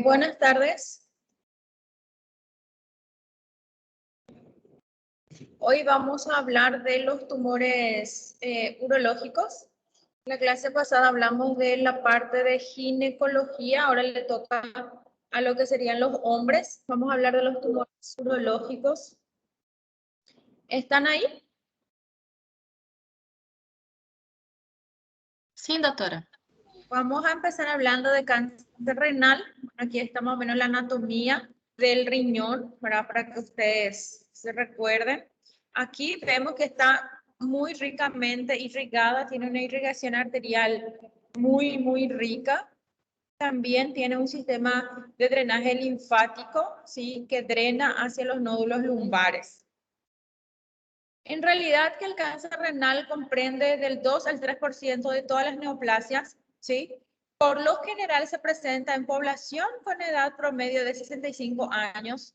Buenas tardes. Hoy vamos a hablar de los tumores urológicos. En la clase pasada hablamos de la parte de ginecología, ahora le toca a lo que serían los hombres. Vamos a hablar de los tumores urológicos. ¿Están ahí? Sí, doctora. Vamos a empezar hablando de cáncer renal. Aquí está más o menos la anatomía del riñón, para que ustedes se recuerden. Aquí vemos que está muy ricamente irrigada, tiene una irrigación arterial muy rica. También tiene un sistema de drenaje linfático, ¿sí? Que drena hacia los nódulos lumbares. En realidad, que el cáncer renal comprende del 2 al 3% de todas las neoplasias, ¿sí? Por lo general se presenta en población con edad promedio de 65 años.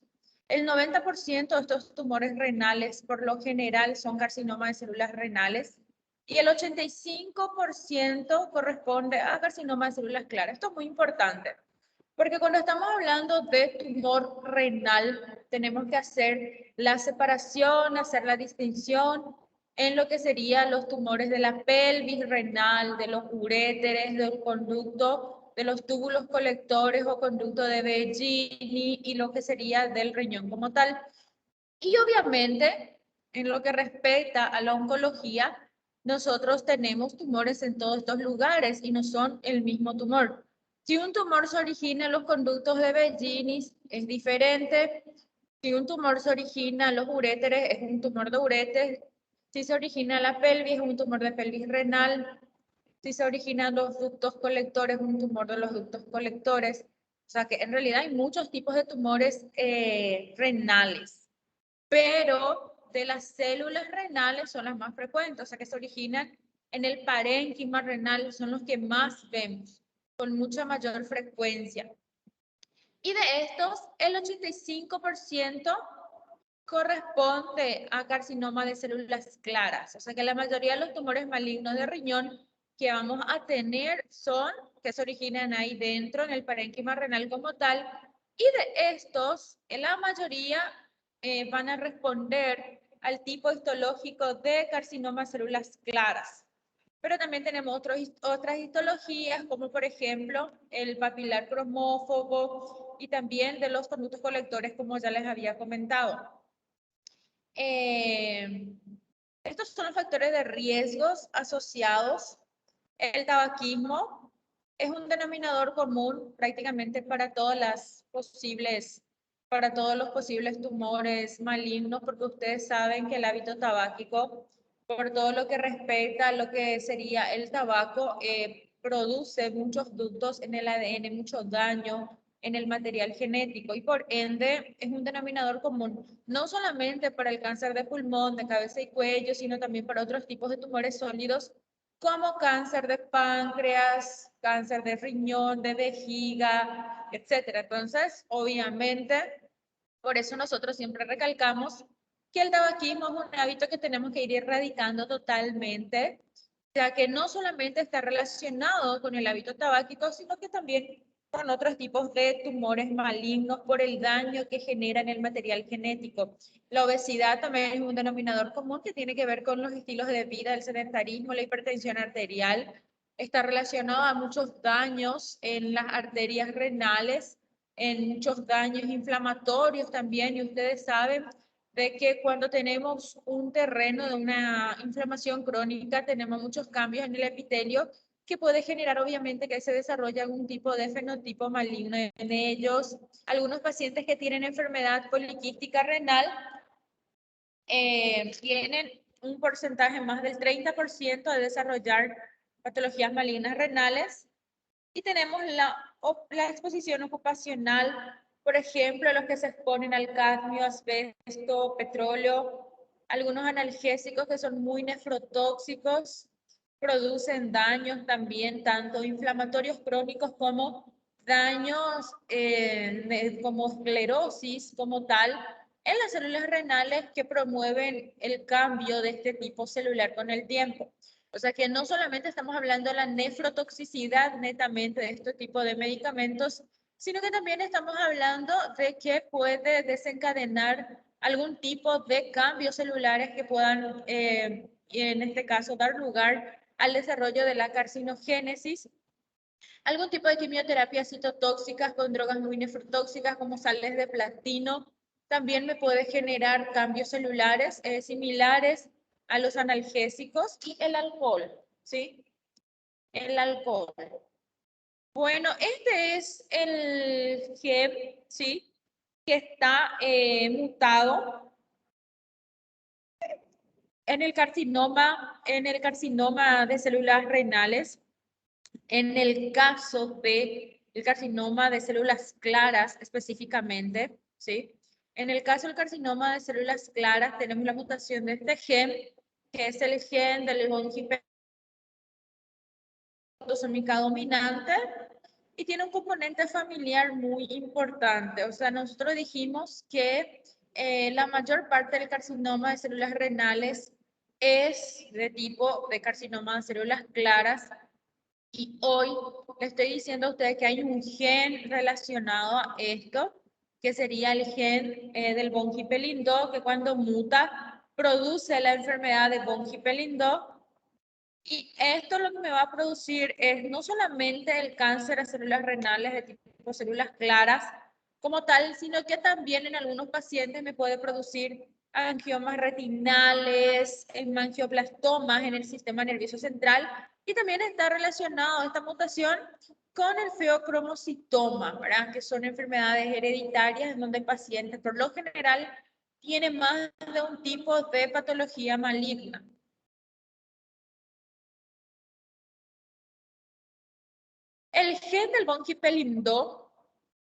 El 90% de estos tumores renales por lo general son carcinoma de células renales y el 85% corresponde a carcinoma de células claras. Esto es muy importante. Porque cuando estamos hablando de tumor renal, tenemos que hacer la separación, hacer la distinción en lo que serían los tumores de la pelvis renal, de los uréteres, del conducto, de los túbulos colectores o conducto de Begini y lo que sería del riñón como tal. Y obviamente, en lo que respecta a la oncología, nosotros tenemos tumores en todos estos lugares y no son el mismo tumor. Si un tumor se origina en los conductos de Begini, es diferente. Si un tumor se origina en los uréteres, es un tumor de uretes. Si se origina en la pelvis, es un tumor de pelvis renal. Si se origina en los ductos colectores, es un tumor de los ductos colectores. O sea que en realidad hay muchos tipos de tumores renales, pero de las células renales son las más frecuentes, o sea que se originan en el parénquima renal, son los que más vemos, con mucha mayor frecuencia. Y de estos, el 85% corresponde a carcinoma de células claras, o sea que la mayoría de los tumores malignos de riñón que vamos a tener son, que se originan ahí dentro, en el parénquima renal como tal, y de estos, en la mayoría van a responder al tipo histológico de carcinoma de células claras. Pero también tenemos otras histologías, como por ejemplo el papilar cromófobo y también de los conductos colectores, como ya les había comentado. Estos son los factores de riesgos asociados. El tabaquismo es un denominador común prácticamente para para todos los posibles tumores malignos, porque ustedes saben que el hábito tabáquico, por todo lo que respecta a lo que sería el tabaco, produce muchos ductos en el ADN, mucho daño en el material genético y por ende es un denominador común, no solamente para el cáncer de pulmón, de cabeza y cuello, sino también para otros tipos de tumores sólidos como cáncer de páncreas, cáncer de riñón, de vejiga, etcétera. Entonces, obviamente, por eso nosotros siempre recalcamos que el tabaquismo es un hábito que tenemos que ir erradicando totalmente, ya que no solamente está relacionado con el hábito tabáquico, sino que también con otros tipos de tumores malignos por el daño que genera en el material genético. La obesidad también es un denominador común que tiene que ver con los estilos de vida, el sedentarismo, la hipertensión arterial. Está relacionado a muchos daños en las arterias renales, en muchos daños inflamatorios también, y ustedes saben de que cuando tenemos un terreno de una inflamación crónica, tenemos muchos cambios en el epitelio que puede generar obviamente que se desarrolle algún tipo de fenotipo maligno en ellos. Algunos pacientes que tienen enfermedad poliquística renal tienen un porcentaje más del 30% de desarrollar patologías malignas renales. Y tenemos la exposición ocupacional, por ejemplo, los que se exponen al cadmio, asbesto, petróleo, algunos analgésicos que son muy nefrotóxicos, producen daños también, tanto inflamatorios crónicos como daños como esclerosis como tal, en las células renales que promueven el cambio de este tipo celular con el tiempo. O sea que no solamente estamos hablando de la nefrotoxicidad netamente de este tipo de medicamentos, sino que también estamos hablando de que puede desencadenar algún tipo de cambios celulares que puedan, en este caso, dar lugar al desarrollo de la carcinogénesis, algún tipo de quimioterapia citotóxicas con drogas muy nefrotóxicas como sales de platino, también me puede generar cambios celulares similares a los analgésicos y el alcohol, ¿sí? El alcohol. Bueno, este es el gen, ¿sí? Que está mutado en el carcinoma de células renales. En el caso de el carcinoma de células claras específicamente, ¿sí? En el caso del carcinoma de células claras tenemos la mutación de este gen, que es el gen del autosómica dominante, y tiene un componente familiar muy importante. O sea, nosotros dijimos que la mayor parte del carcinoma de células renales es de tipo de carcinoma de células claras, y hoy le estoy diciendo a ustedes que hay un gen relacionado a esto, que sería el gen del von Hippel-Lindau, que cuando muta produce la enfermedad de von Hippel-Lindau. Y esto lo que me va a producir es no solamente el cáncer de células renales de tipo células claras como tal, sino que también en algunos pacientes me puede producir angiomas retinales, hemangioblastomas en el sistema nervioso central, y también está relacionado esta mutación con el feocromocitoma, ¿verdad? Que son enfermedades hereditarias en donde el paciente por lo general tiene más de un tipo de patología maligna. El gen del von Hippel-Lindau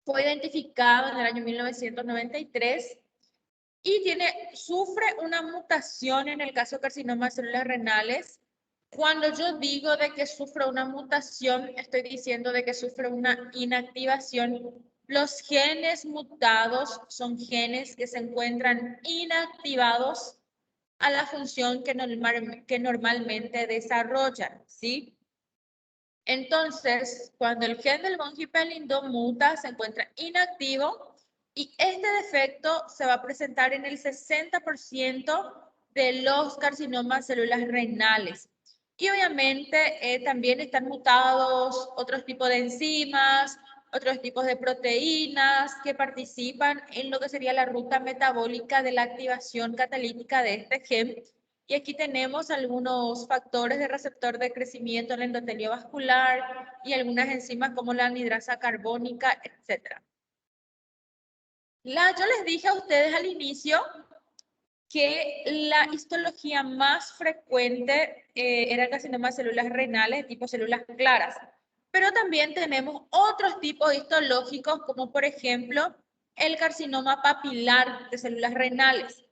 fue identificado en el año 1993 y sufre una mutación en el caso de carcinoma de células renales. Cuando yo digo de que sufre una mutación, estoy diciendo de que sufre una inactivación. Los genes mutados son genes que se encuentran inactivados a la función que normalmente desarrollan, ¿sí? Entonces, cuando el gen del von Hippel-Lindau muta, se encuentra inactivo, y este defecto se va a presentar en el 60% de los carcinomas células renales. Y obviamente también están mutados otros tipos de enzimas, otros tipos de proteínas que participan en lo que sería la ruta metabólica de la activación catalítica de este gen. Y aquí tenemos algunos factores de receptor de crecimiento en el endotelio vascular y algunas enzimas como la anhidrasa carbónica, etc. Yo les dije a ustedes al inicio que la histología más frecuente era el carcinoma de células renales tipo células claras, pero también tenemos otros tipos histológicos como por ejemplo el carcinoma papilar de células renales.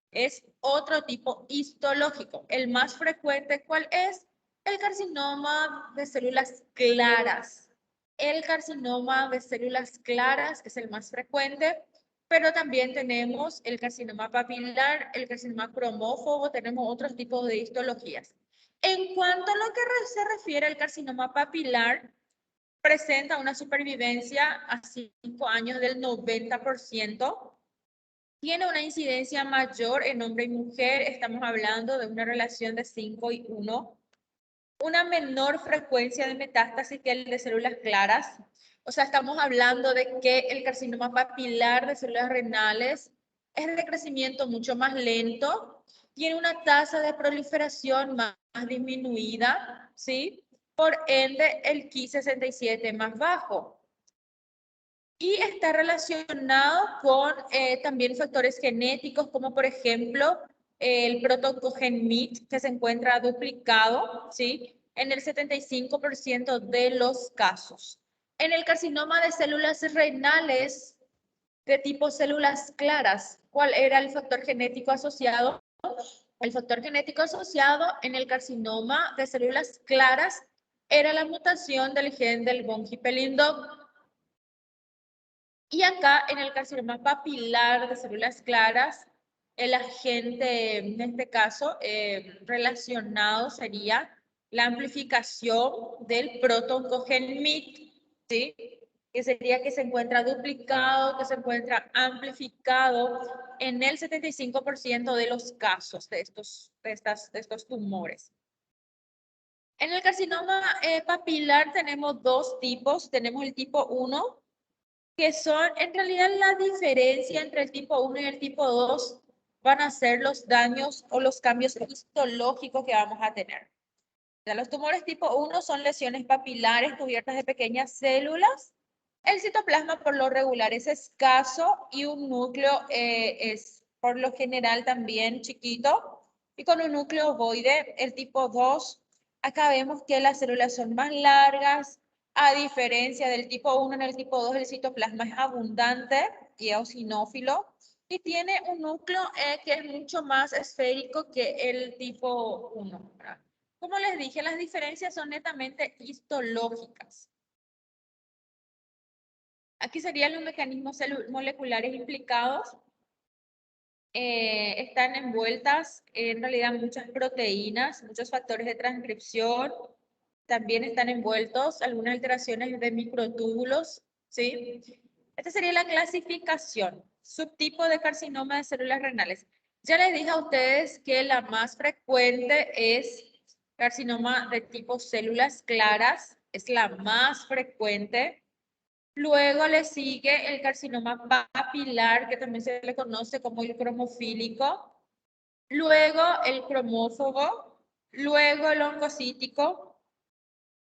Es otro tipo histológico. El más frecuente, ¿cuál es? El carcinoma de células claras. El carcinoma de células claras es el más frecuente, pero también tenemos el carcinoma papilar, el carcinoma cromófobo, tenemos otros tipos de histologías. En cuanto a lo que se refiere al carcinoma papilar, presenta una supervivencia a 5 años del 90%. Tiene una incidencia mayor en hombre y mujer, estamos hablando de una relación de 5 y 1. Una menor frecuencia de metástasis que el de células claras. O sea, estamos hablando de que el carcinoma papilar de células renales es de crecimiento mucho más lento, tiene una tasa de proliferación más disminuida, ¿sí? Por ende, el Ki-67 más bajo. Y está relacionado con también factores genéticos, como por ejemplo el protocogen MYT, que se encuentra duplicado, ¿sí? En el 75% de los casos. En el carcinoma de células renales de tipo células claras, ¿cuál era el factor genético asociado? El factor genético asociado en el carcinoma de células claras era la mutación del gen del von Hippel-Lindau. Y acá en el carcinoma papilar de células claras, el agente, en este caso, relacionado sería la amplificación del protoncogen MYC, ¿sí? Que sería que se encuentra duplicado, que se encuentra amplificado en el 75% de los casos de estos tumores. En el carcinoma papilar tenemos dos tipos. Tenemos el tipo 1, que son, en realidad la diferencia entre el tipo 1 y el tipo 2 van a ser los daños o los cambios histológicos que vamos a tener. Ya los tumores tipo 1 son lesiones papilares cubiertas de pequeñas células. El citoplasma por lo regular es escaso y un núcleo es por lo general también chiquito y con un núcleo ovoide. El tipo 2, acá vemos que las células son más largas. A diferencia del tipo 1, en el tipo 2 el citoplasma es abundante y eosinófilo y tiene un núcleo que es mucho más esférico que el tipo 1, ¿verdad? Como les dije, las diferencias son netamente histológicas. Aquí serían los mecanismos moleculares implicados. Están envueltas en realidad muchas proteínas, muchos factores de transcripción. También están envueltos algunas alteraciones de microtúbulos, ¿sí? Esta sería la clasificación. Subtipo de carcinoma de células renales. Ya les dije a ustedes que la más frecuente es carcinoma de tipo células claras, es la más frecuente. Luego le sigue el carcinoma papilar, que también se le conoce como el cromofílico. Luego el cromófobo. Luego el oncocítico.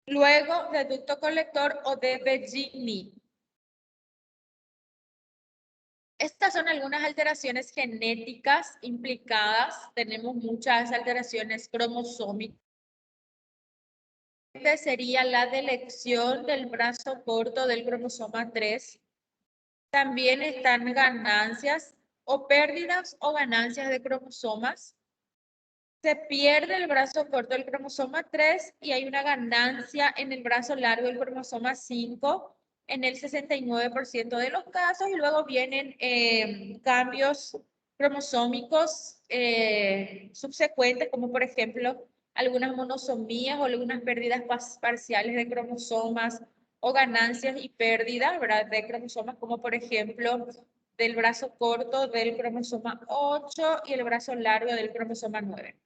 Luego de ducto colector o de Bergini. Estas son algunas alteraciones genéticas implicadas. Tenemos muchas alteraciones cromosómicas. Esta sería la delección del brazo corto del cromosoma 3. También están ganancias o pérdidas o ganancias de cromosomas. Se pierde el brazo corto del cromosoma 3 y hay una ganancia en el brazo largo del cromosoma 5 en el 69% de los casos, y luego vienen cambios cromosómicos subsecuentes, como por ejemplo algunas monosomías o algunas pérdidas parciales de cromosomas o ganancias y pérdidas, ¿verdad?, de cromosomas, como por ejemplo del brazo corto del cromosoma 8 y el brazo largo del cromosoma 9.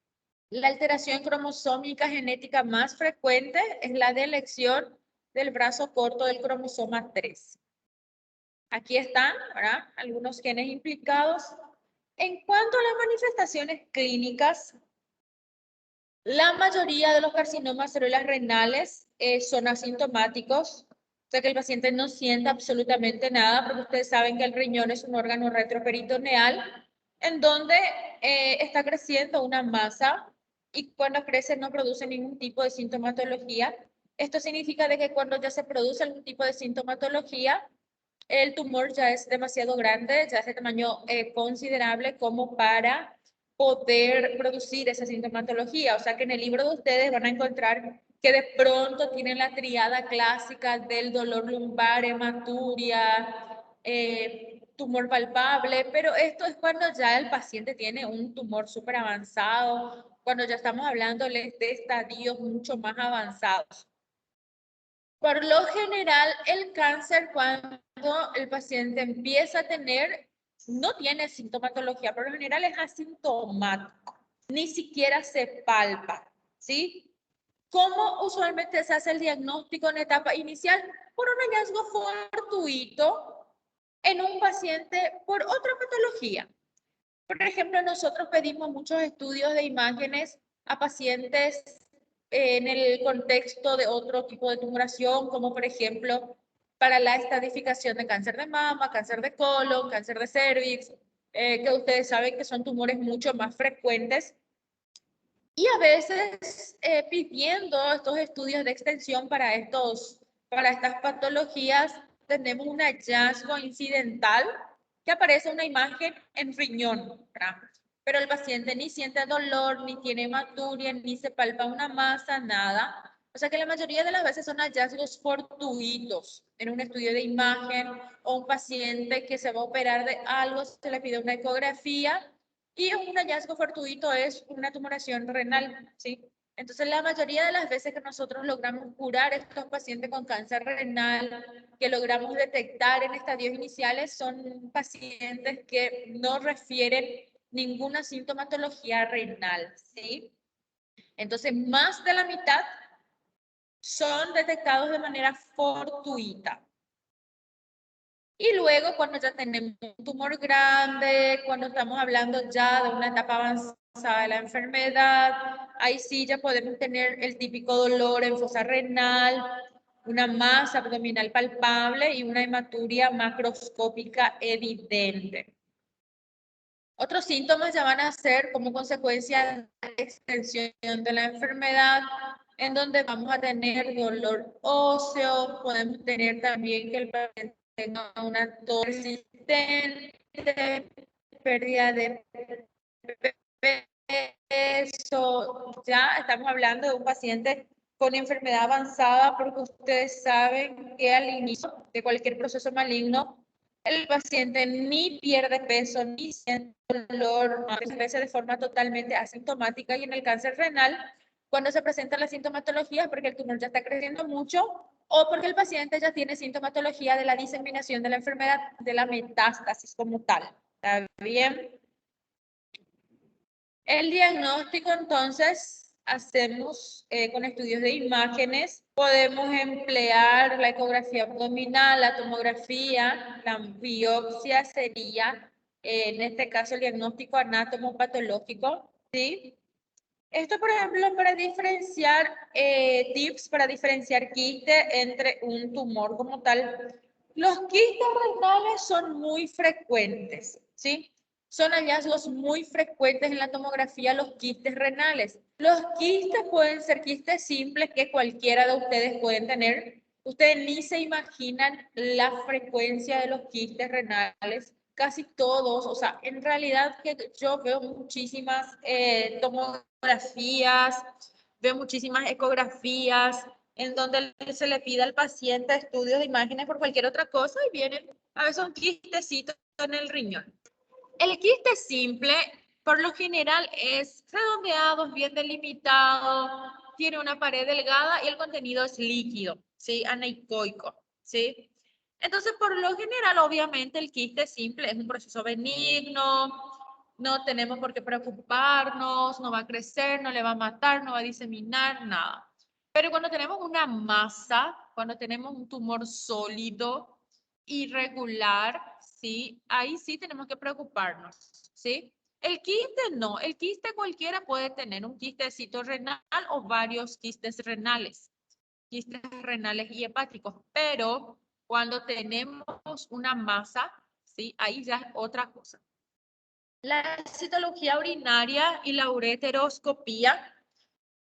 La alteración cromosómica genética más frecuente es la de elección del brazo corto del cromosoma 3. Aquí están, ¿verdad?, algunos genes implicados. En cuanto a las manifestaciones clínicas, la mayoría de los carcinomas células renales son asintomáticos, o sea que el paciente no siente absolutamente nada, porque ustedes saben que el riñón es un órgano retroperitoneal en donde está creciendo una masa y cuando crece no produce ningún tipo de sintomatología. Esto significa de que cuando ya se produce algún tipo de sintomatología, el tumor ya es demasiado grande, ya es de tamaño considerable como para poder producir esa sintomatología. O sea que en el libro de ustedes van a encontrar que de pronto tienen la triada clásica del dolor lumbar, hematuria, tumor palpable, pero esto es cuando ya el paciente tiene un tumor súper avanzado, cuando ya estamos hablando de estadios mucho más avanzados. Por lo general, el cáncer, cuando el paciente empieza a tener, no tiene sintomatología, por lo general es asintomático, ni siquiera se palpa, ¿sí? ¿Cómo usualmente se hace el diagnóstico en etapa inicial? Por un hallazgo fortuito en un paciente por otra patología. Por ejemplo, nosotros pedimos muchos estudios de imágenes a pacientes en el contexto de otro tipo de tumoración, como por ejemplo para la estadificación de cáncer de mama, cáncer de colon, cáncer de cervix, que ustedes saben que son tumores mucho más frecuentes. Y a veces pidiendo estos estudios de extensión para estas patologías, tenemos un hallazgo incidental que aparece una imagen en riñón, ¿verdad? Pero el paciente ni siente dolor, ni tiene hematuria, ni se palpa una masa, nada. O sea que la mayoría de las veces son hallazgos fortuitos en un estudio de imagen, o un paciente que se va a operar de algo, se le pide una ecografía y un hallazgo fortuito es una tumoración renal, ¿sí? Entonces, la mayoría de las veces que nosotros logramos curar a estos pacientes con cáncer renal, que logramos detectar en estadios iniciales, son pacientes que no refieren ninguna sintomatología renal, ¿sí? Entonces, más de la mitad son detectados de manera fortuita. Y luego, cuando ya tenemos un tumor grande, cuando estamos hablando ya de una etapa avanzada de la enfermedad, ahí sí ya podemos tener el típico dolor en fosa renal, una masa abdominal palpable y una hematuria macroscópica evidente. Otros síntomas ya van a ser como consecuencia de la extensión de la enfermedad, en donde vamos a tener dolor óseo, podemos tener también que el paciente tenga una tos persistente, pérdida de peso. Ya estamos hablando de un paciente con enfermedad avanzada, porque ustedes saben que al inicio de cualquier proceso maligno, el paciente ni pierde peso, ni siente dolor, a veces de forma totalmente asintomática, y en el cáncer renal, cuando se presenta la sintomatología, porque el tumor ya está creciendo mucho, o porque el paciente ya tiene sintomatología de la diseminación de la enfermedad, de la metástasis como tal. ¿Está bien? El diagnóstico, entonces, hacemos con estudios de imágenes. Podemos emplear la ecografía abdominal, la tomografía, la biopsia sería, en este caso, el diagnóstico anátomo-patológico, ¿sí? Esto, por ejemplo, para diferenciar, tips para diferenciar quiste entre un tumor como tal. Los quistes renales son muy frecuentes, ¿sí? Son hallazgos muy frecuentes en la tomografía, los quistes renales. Los quistes pueden ser quistes simples que cualquiera de ustedes pueden tener. Ustedes ni se imaginan la frecuencia de los quistes renales. Casi todos, o sea, en realidad que yo veo muchísimas tomografías, veo muchísimas ecografías, en donde se le pide al paciente estudios de imágenes por cualquier otra cosa y vienen a veces un quistecito en el riñón. El quiste simple, por lo general, es redondeado, es bien delimitado, tiene una pared delgada y el contenido es líquido, ¿sí? Anecoico, ¿sí? Entonces, por lo general, obviamente, el quiste simple es un proceso benigno, no tenemos por qué preocuparnos, no va a crecer, no le va a matar, no va a diseminar, nada. Pero cuando tenemos una masa, cuando tenemos un tumor sólido, irregular, ¿sí? Ahí sí tenemos que preocuparnos, ¿sí? El quiste no, el quiste cualquiera puede tener un quistecito renal o varios quistes renales y hepáticos, pero cuando tenemos una masa, ¿sí? Ahí ya es otra cosa. La citología urinaria y la ureteroscopía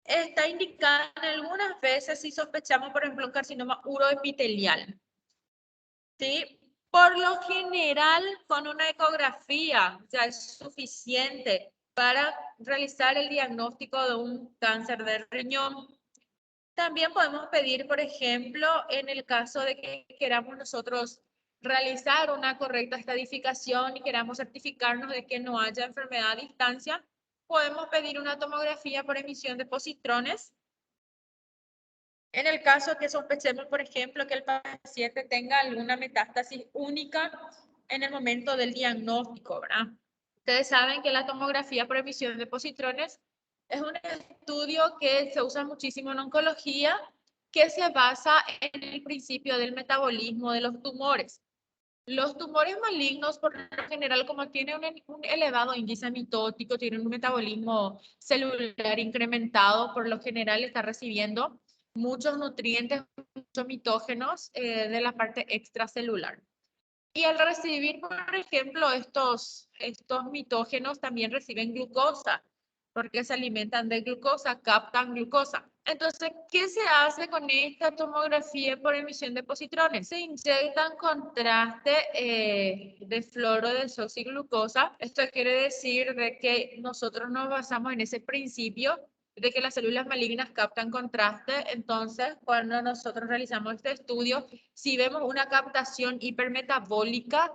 está indicada algunas veces si sospechamos, por ejemplo, un carcinoma uroepitelial. ¿Sí? Por lo general, con una ecografía ya es suficiente para realizar el diagnóstico de un cáncer de riñón. También podemos pedir, por ejemplo, en el caso de que queramos nosotros realizar una correcta estadificación y queramos certificarnos de que no haya enfermedad a distancia, podemos pedir una tomografía por emisión de positrones. En el caso que sospechemos, por ejemplo, que el paciente tenga alguna metástasis única en el momento del diagnóstico, ¿verdad? Ustedes saben que la tomografía por emisión de positrones es un estudio que se usa muchísimo en oncología, que se basa en el principio del metabolismo de los tumores. Los tumores malignos, por lo general, como tienen un elevado índice mitótico, tienen un metabolismo celular incrementado, por lo general está recibiendo muchos nutrientes, muchos mitógenos de la parte extracelular. Y al recibir, por ejemplo, estos mitógenos también reciben glucosa, porque se alimentan de glucosa, captan glucosa. Entonces, ¿qué se hace con esta tomografía por emisión de positrones? Se inyectan contraste de fluoro de desoxiglucosa. Esto quiere decir de que nosotros nos basamos en ese principio de que las células malignas captan contraste. Entonces, cuando nosotros realizamos este estudio, si vemos una captación hipermetabólica,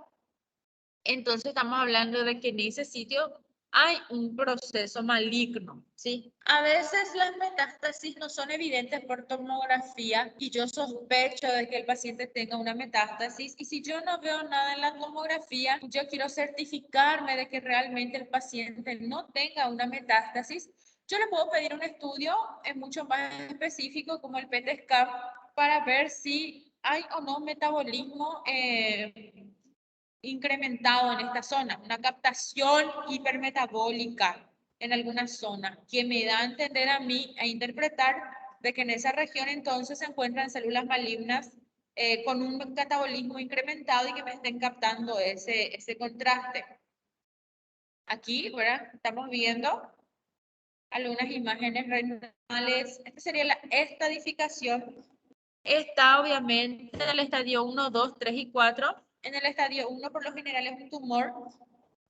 entonces estamos hablando de que en ese sitio hay un proceso maligno, ¿sí? A veces las metástasis no son evidentes por tomografía y yo sospecho de que el paciente tenga una metástasis y si yo no veo nada en la tomografía, yo quiero certificarme de que realmente el paciente no tenga una metástasis. Yo le puedo pedir un estudio mucho más específico como el PET scan para ver si hay o no metabolismo incrementado en esta zona, una captación hipermetabólica en alguna zona, que me da a entender a mí, a interpretar de que en esa región entonces se encuentran células malignas con un metabolismo incrementado y que me estén captando ese contraste. Aquí, ¿verdad? Estamos viendo algunas imágenes renales. Esta sería la estadificación. Está obviamente en el estadio 1, 2, 3 y 4. En el estadio 1 por lo general es un tumor.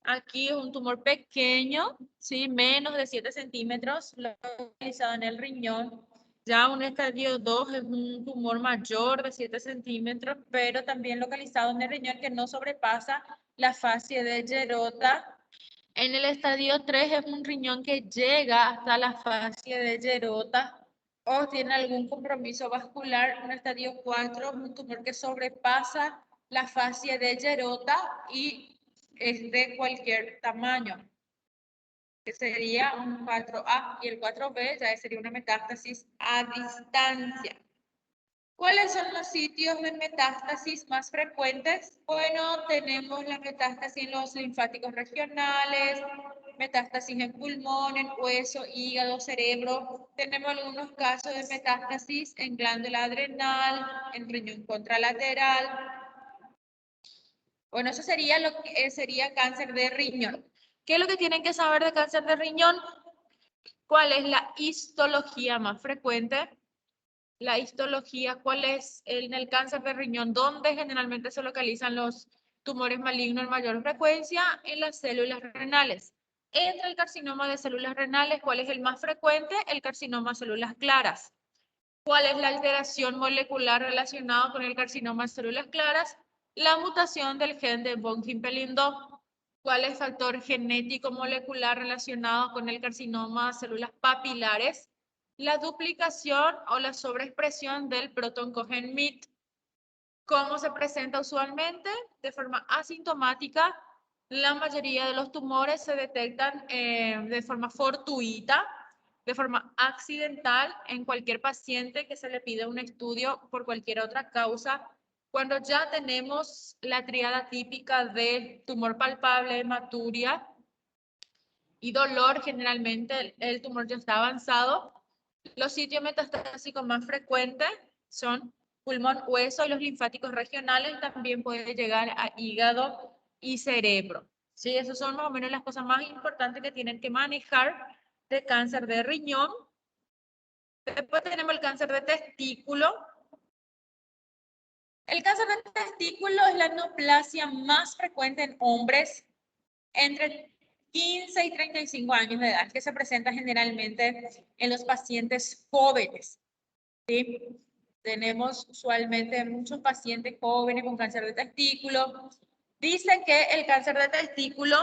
Aquí es un tumor pequeño, ¿sí? Menos de 7 centímetros, localizado en el riñón. Ya un estadio 2 es un tumor mayor de 7 centímetros, pero también localizado en el riñón que no sobrepasa la fascia de Gerota. En el estadio 3 es un riñón que llega hasta la fascia de Gerota o tiene algún compromiso vascular. En el estadio 4 un tumor que sobrepasa la fascia de Gerota y es de cualquier tamaño, que sería un 4A, y el 4B ya sería una metástasis a distancia. ¿Cuáles son los sitios de metástasis más frecuentes? Bueno, tenemos la metástasis en los linfáticos regionales, metástasis en pulmón, en hueso, hígado, cerebro. Tenemos algunos casos de metástasis en glándula adrenal, en riñón contralateral. Bueno, eso sería lo que sería cáncer de riñón. ¿Qué es lo que tienen que saber de cáncer de riñón? ¿Cuál es la histología más frecuente? La histología, ¿cuál es en el cáncer de riñón? ¿Dónde generalmente se localizan los tumores malignos en mayor frecuencia? En las células renales. Entre el carcinoma de células renales, ¿cuál es el más frecuente? El carcinoma de células claras. ¿Cuál es la alteración molecular relacionada con el carcinoma de células claras? La mutación del gen de von Hippel-Lindau. ¿Cuál es el factor genético molecular relacionado con el carcinoma de células papilares? La duplicación o la sobreexpresión del protoncogen MYT. ¿Cómo se presenta usualmente? De forma asintomática. La mayoría de los tumores se detectan de forma fortuita, de forma accidental en cualquier paciente que se le pida un estudio por cualquier otra causa. Cuando ya tenemos la tríada típica de tumor palpable, hematuria y dolor, generalmente el tumor ya está avanzado. Los sitios metastásicos más frecuentes son pulmón, hueso y los linfáticos regionales. También puede llegar a hígado y cerebro. Sí, esas son más o menos las cosas más importantes que tienen que manejar de cáncer de riñón. Después tenemos el cáncer de testículo. El cáncer de testículo es la neoplasia más frecuente en hombres entre 15 y 35 años de edad, que se presenta generalmente en los pacientes jóvenes. ¿Sí? Tenemos usualmente muchos pacientes jóvenes con cáncer de testículo. Dicen que el cáncer de testículo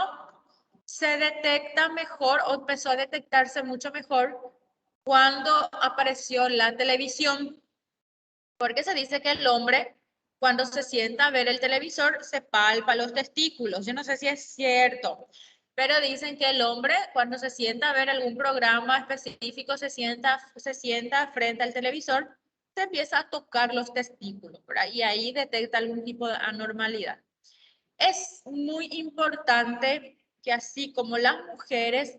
se detecta mejor o empezó a detectarse mucho mejor cuando apareció la televisión, porque se dice que el hombre cuando se sienta a ver el televisor se palpa los testículos. Yo no sé si es cierto, pero dicen que el hombre cuando se sienta a ver algún programa específico se sienta frente al televisor, se empieza a tocar los testículos, ¿verdad? Y ahí detecta algún tipo de anormalidad. Es muy importante que así como las mujeres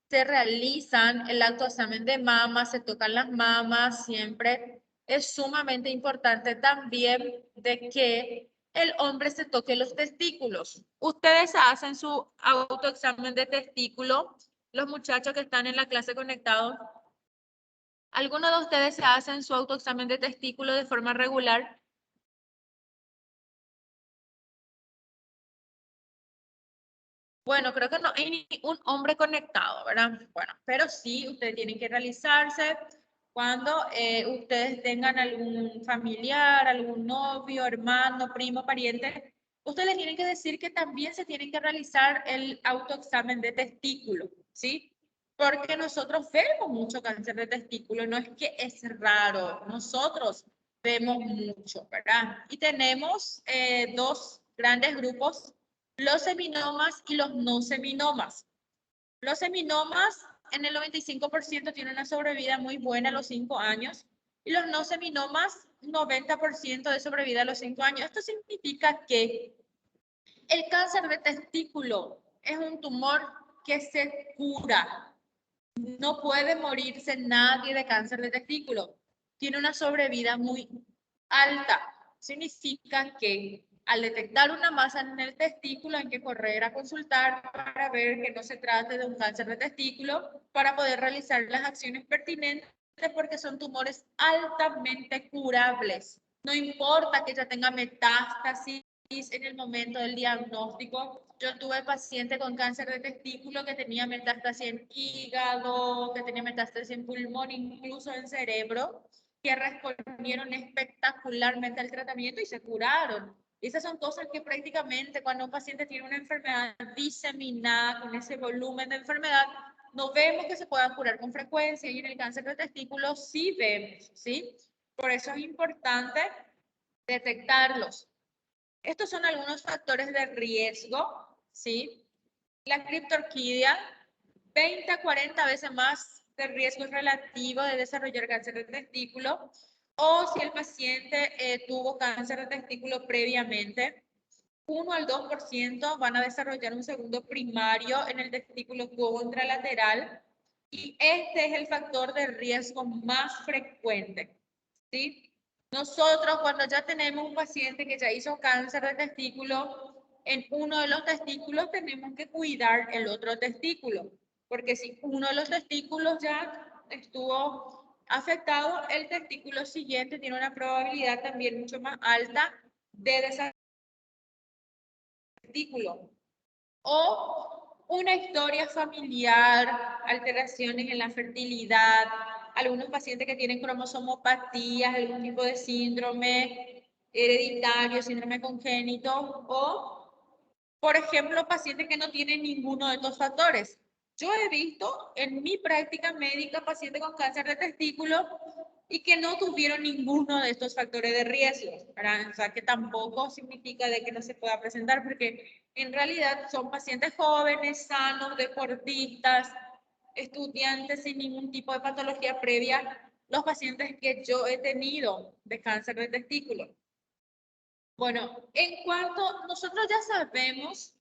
se realizan el autoexamen de mama, se tocan las mamas siempre, es sumamente importante también de que el hombre se toque los testículos. Ustedes hacen su autoexamen de testículo, los muchachos que están en la clase conectados. ¿Alguno de ustedes se hacen su autoexamen de testículo de forma regular? Bueno, creo que no hay ni un hombre conectado, ¿verdad? Bueno, pero sí, ustedes tienen que realizarse cuando ustedes tengan algún familiar, algún novio, hermano, primo, pariente ustedes les tienen que decir que también se tienen que realizar el autoexamen de testículo, ¿sí? Porque nosotros vemos mucho cáncer de testículo, no es que es raro, nosotros vemos mucho, ¿verdad? Y tenemos dos grandes grupos, los seminomas y los no seminomas. Los seminomas en el 95% tienen una sobrevida muy buena a los 5 años y los no seminomas 90% de sobrevida a los 5 años. Esto significa que el cáncer de testículo es un tumor que se cura. No puede morirse nadie de cáncer de testículo. Tiene una sobrevida muy alta. Significa que al detectar una masa en el testículo hay que correr a consultar para ver que no se trate de un cáncer de testículo para poder realizar las acciones pertinentes porque son tumores altamente curables. No importa que ya tenga metástasis en el momento del diagnóstico. Yo tuve paciente con cáncer de testículo que tenía metástasis en hígado, que tenía metástasis en pulmón, incluso en cerebro, que respondieron espectacularmente al tratamiento y se curaron. Y esas son cosas que prácticamente cuando un paciente tiene una enfermedad diseminada con ese volumen de enfermedad, no vemos que se pueda curar con frecuencia y en el cáncer de testículo sí vemos, ¿sí? Por eso es importante detectarlos. Estos son algunos factores de riesgo, ¿sí? La criptorquidia, 20 a 40 veces más de riesgo relativo de desarrollar cáncer de testículo, o si el paciente tuvo cáncer de testículo previamente, 1 al 2% van a desarrollar un segundo primario en el testículo contralateral, y este es el factor de riesgo más frecuente, ¿sí? Nosotros, cuando ya tenemos un paciente que ya hizo cáncer de testículo, en uno de los testículos tenemos que cuidar el otro testículo, porque si uno de los testículos ya estuvo afectado, el testículo siguiente tiene una probabilidad también mucho más alta de desarrollar testículo. O una historia familiar, alteraciones en la fertilidad, algunos pacientes que tienen cromosomopatías, algún tipo de síndrome hereditario, síndrome congénito, o, por ejemplo, pacientes que no tienen ninguno de estos factores. Yo he visto en mi práctica médica pacientes con cáncer de testículo y que no tuvieron ninguno de estos factores de riesgo, ¿verdad? O sea, que tampoco significa de que no se pueda presentar, porque en realidad son pacientes jóvenes, sanos, deportistas, estudiantes sin ningún tipo de patología previa, los pacientes que yo he tenido de cáncer de testículo. Bueno, en cuanto nosotros ya sabemos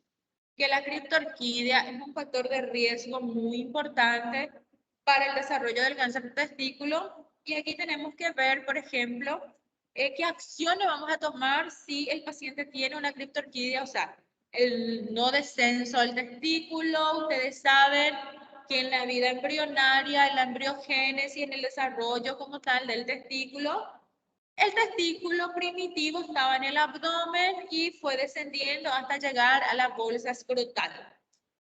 que la criptorquidia es un factor de riesgo muy importante para el desarrollo del cáncer de testículo, y aquí tenemos que ver, por ejemplo, qué acciones vamos a tomar si el paciente tiene una criptorquidia, o sea, el no descenso del testículo. Ustedes saben que en la vida embrionaria, en la embriogénesis, en el desarrollo como tal del testículo, el testículo primitivo estaba en el abdomen y fue descendiendo hasta llegar a la bolsa escrotal.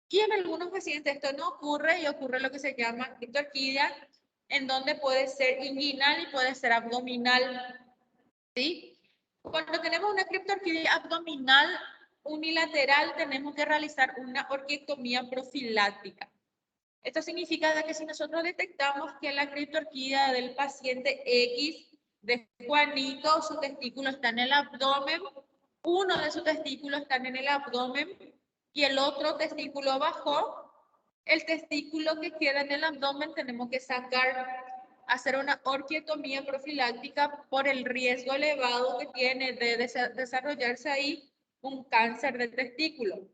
Y en algunos pacientes esto no ocurre y ocurre lo que se llama criptorquidia, en donde puede ser inguinal y puede ser abdominal, ¿sí? Cuando tenemos una criptorquidia abdominal unilateral, tenemos que realizar una orquiectomía profiláctica. Esto significa que si nosotros detectamos que la criptorquidia del paciente X, de Juanito, su testículo está en el abdomen, uno de sus testículos está en el abdomen y el otro testículo bajó, el testículo que queda en el abdomen tenemos que sacar, hacer una orquiectomía profiláctica por el riesgo elevado que tiene de desarrollarse ahí un cáncer de testículo.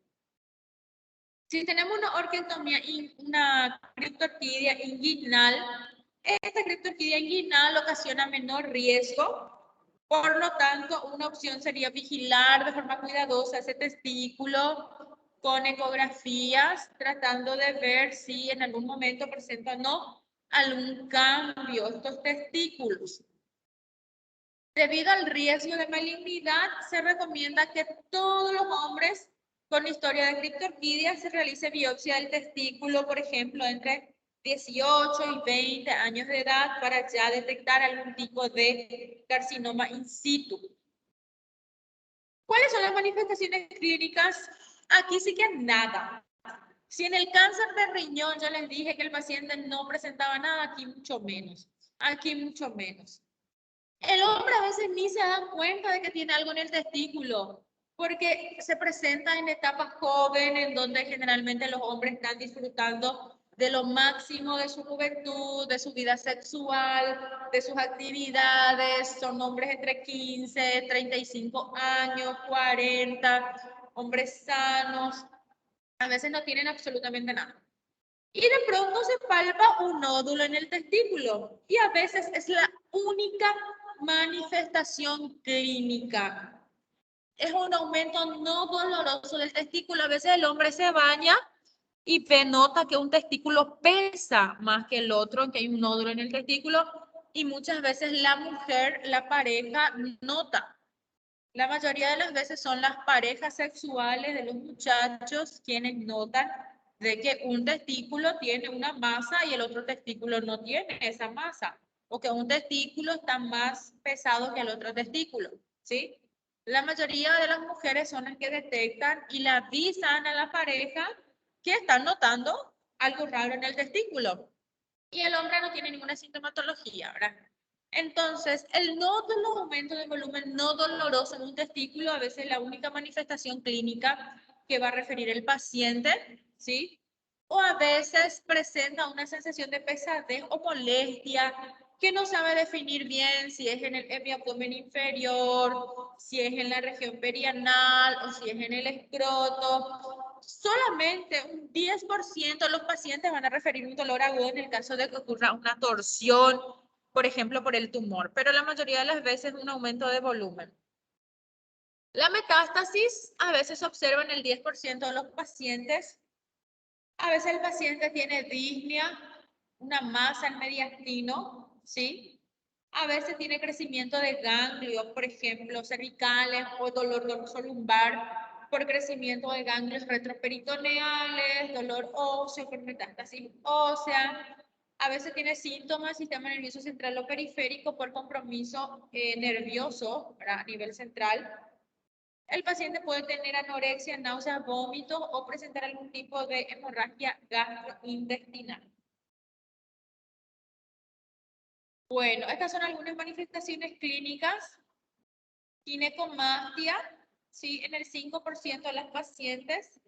Si tenemos una orquiectomía, una criptorquidia inguinal, esta criptorquidia inguinal ocasiona menor riesgo. Por lo tanto, una opción sería vigilar de forma cuidadosa ese testículo con ecografías, tratando de ver si en algún momento presenta o no algún cambio estos testículos. Debido al riesgo de malignidad, se recomienda que todos los hombres con historia de criptorquidia se realice biopsia del testículo, por ejemplo, entre 18 y 20 años de edad para ya detectar algún tipo de carcinoma in situ. ¿Cuáles son las manifestaciones clínicas? Aquí sí que nada. Si en el cáncer de riñón yo les dije que el paciente no presentaba nada, aquí mucho menos. Aquí mucho menos. El hombre a veces ni se da cuenta de que tiene algo en el testículo, porque se presenta en etapas jóvenes, en donde generalmente los hombres están disfrutando de lo máximo de su juventud, de su vida sexual, de sus actividades. Son hombres entre 15, 35 años, 40, hombres sanos. A veces no tienen absolutamente nada. Y de pronto se palpa un nódulo en el testículo y a veces es la única manifestación clínica. Es un aumento no doloroso del testículo. A veces el hombre se baña y nota que un testículo pesa más que el otro, que hay un nódulo en el testículo, y muchas veces la mujer, la pareja, nota. La mayoría de las veces son las parejas sexuales de los muchachos quienes notan de que un testículo tiene una masa y el otro testículo no tiene esa masa, o que un testículo está más pesado que el otro testículo, ¿sí? La mayoría de las mujeres son las que detectan y le avisan a la pareja que están notando algo raro en el testículo. Y el hombre no tiene ninguna sintomatología, ¿verdad? Entonces, el nódulo aumento de volumen no doloroso en un testículo, a veces la única manifestación clínica que va a referir el paciente, ¿sí? O a veces presenta una sensación de pesadez o molestia que no sabe definir bien si es en el abdomen inferior, si es en la región perianal o si es en el escroto. Solamente un 10% de los pacientes van a referir un dolor agudo en el caso de que ocurra una torsión, por ejemplo, por el tumor, pero la mayoría de las veces un aumento de volumen. La metástasis a veces se observa en el 10% de los pacientes. A veces el paciente tiene disnea, una masa en mediastino, ¿sí? A veces tiene crecimiento de ganglios, por ejemplo, cervicales o dolor dorsolumbar por crecimiento de ganglios retroperitoneales, dolor óseo por metástasis ósea. A veces tiene síntomas del sistema nervioso central o periférico por compromiso nervioso a nivel central. El paciente puede tener anorexia, náuseas, vómitos o presentar algún tipo de hemorragia gastrointestinal. Bueno, estas son algunas manifestaciones clínicas. Ginecomastia, ¿sí? En el 5% de las pacientes.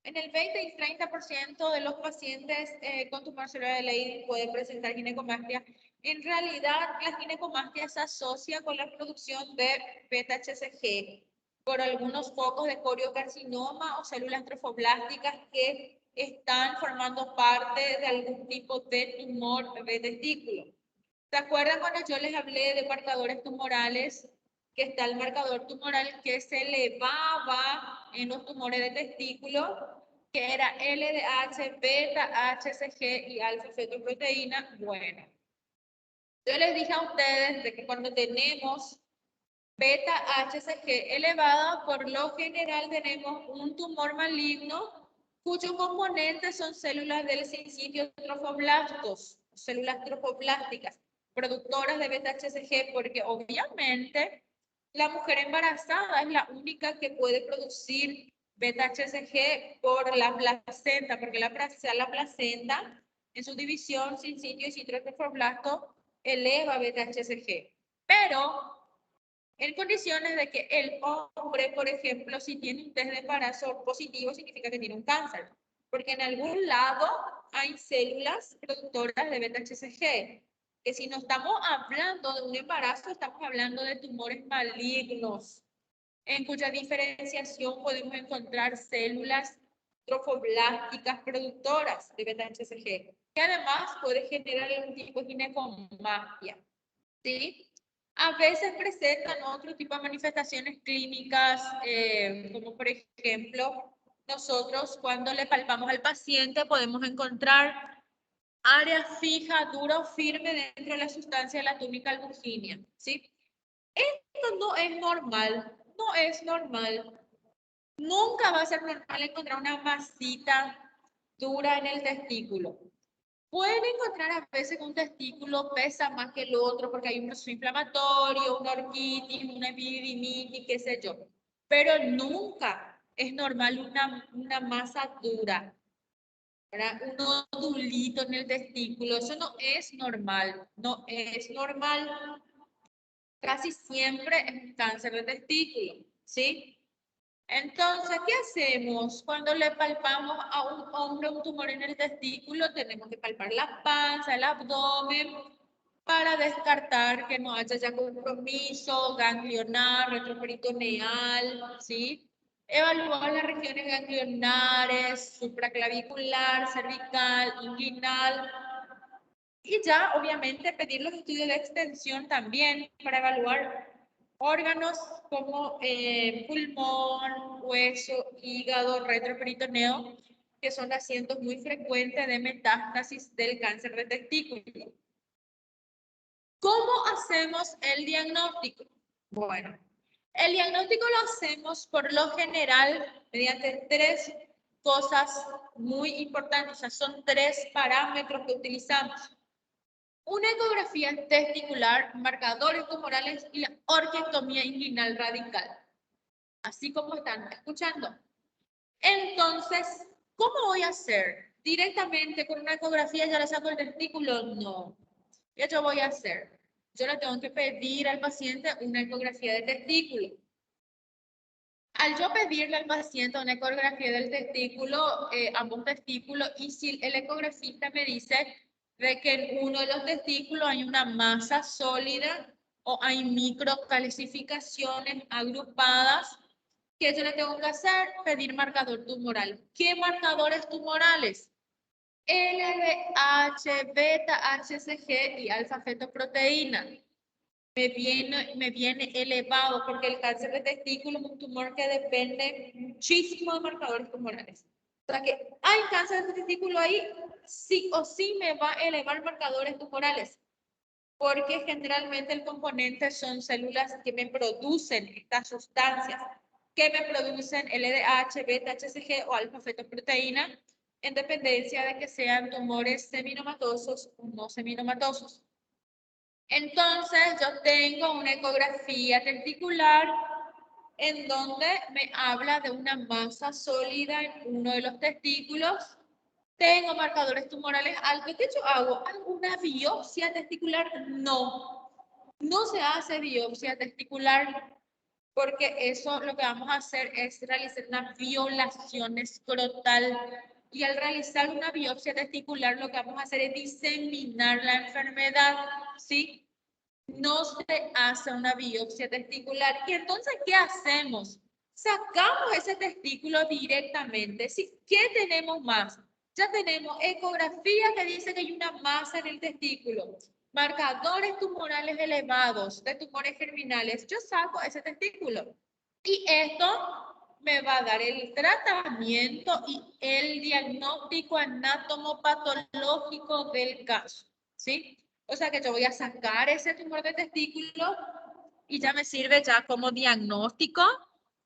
En el 20 y 30% de los pacientes con tumor cerebral de Leydig puede presentar ginecomastia. En realidad, la ginecomastia se asocia con la producción de beta-HCG por algunos focos de coriocarcinoma o células trofoblásticas que están formando parte de algún tipo de tumor de testículo. ¿Se acuerdan cuando yo les hablé de marcadores tumorales? Que está el marcador tumoral que se elevaba en los tumores de testículo, que era LDH, beta-HCG y alfa-fetoproteína. Bueno, yo les dije a ustedes de que cuando tenemos beta-HCG elevada, por lo general tenemos un tumor maligno cuyos componentes son células del sincitio trofoblastos, células trofoblásticas, productoras de beta-HCG, porque obviamente la mujer embarazada es la única que puede producir beta-HCG por la placenta, porque la placenta en su división sincitio y citrotrofoblasto eleva beta-HCG. Pero en condiciones de que el hombre, por ejemplo, si tiene un test de embarazo positivo, significa que tiene un cáncer, porque en algún lado hay células productoras de beta-HCG, que si no estamos hablando de un embarazo, estamos hablando de tumores malignos, en cuya diferenciación podemos encontrar células trofoblásticas productoras de beta-HCG, que además puede generar algún tipo de ginecomastia, ¿sí? A veces presentan otro tipo de manifestaciones clínicas, como por ejemplo, nosotros cuando le palpamos al paciente podemos encontrar área fija, dura o firme dentro de la sustancia de la túnica albuginia, ¿sí? Esto no es normal, no es normal. Nunca va a ser normal encontrar una masita dura en el testículo. Pueden encontrar a veces que un testículo pesa más que el otro porque hay un proceso inflamatorio, una orquitis, una epididimitis, qué sé yo. pero nunca es normal una masa dura, ¿verdad? Un nodulito en el testículo, eso no es normal, no es normal. Casi siempre es un cáncer de testículo, ¿sí? Entonces, ¿qué hacemos cuando le palpamos a un hombre un tumor en el testículo? Tenemos que palpar la panza, el abdomen, para descartar que no haya ya compromiso ganglionar, retroperitoneal, ¿sí? Evaluar las regiones ganglionares, supraclavicular, cervical, inguinal. Y ya, obviamente, pedir los estudios de extensión también para evaluar órganos como pulmón, hueso, hígado, retroperitoneo, que son asientos muy frecuentes de metástasis del cáncer de testículo. ¿Cómo hacemos el diagnóstico? Bueno, el diagnóstico lo hacemos por lo general mediante tres cosas muy importantes, o sea, son tres parámetros que utilizamos. Una ecografía testicular, marcadores tumorales y la orquiectomía inguinal radical, así como están escuchando. Entonces, ¿cómo voy a hacer? ¿Directamente con una ecografía ya le saco el testículo? No. ¿Qué yo voy a hacer? Yo le tengo que pedir al paciente una ecografía de testículo. Al yo pedirle al paciente una ecografía del testículo, ambos testículos, y si el ecografista me dice de que en uno de los testículos hay una masa sólida o hay microcalcificaciones agrupadas, ¿qué yo le tengo que hacer? Pedir marcador tumoral. ¿Qué marcadores tumorales? LDH, beta HCG y alfa-fetoproteína. Me viene elevado porque el cáncer de testículo es un tumor que depende muchísimo de marcadores tumorales. O sea que hay cáncer de testículo ahí, sí o sí me va a elevar marcadores tumorales, porque generalmente el componente son células que me producen estas sustancias, que me producen LDH, beta HCG o alfa-fetoproteína, en dependencia de que sean tumores seminomatosos o no seminomatosos. Entonces, yo tengo una ecografía testicular en donde me habla de una masa sólida en uno de los testículos. Tengo marcadores tumorales altos. ¿Qué yo hago? ¿Alguna biopsia testicular? No. No se hace biopsia testicular porque eso lo que vamos a hacer es realizar una violación escrotal. Y al realizar una biopsia testicular, lo que vamos a hacer es diseminar la enfermedad, ¿sí? No se hace una biopsia testicular. ¿Y entonces qué hacemos? Sacamos ese testículo directamente. ¿Sí? ¿Qué tenemos más? Ya tenemos ecografía que dice que hay una masa en el testículo, marcadores tumorales elevados de tumores germinales. Yo saco ese testículo y esto me va a dar el tratamiento y el diagnóstico anatomopatológico del caso. ¿Sí? O sea que yo voy a sacar ese tumor de testículo y ya me sirve ya como diagnóstico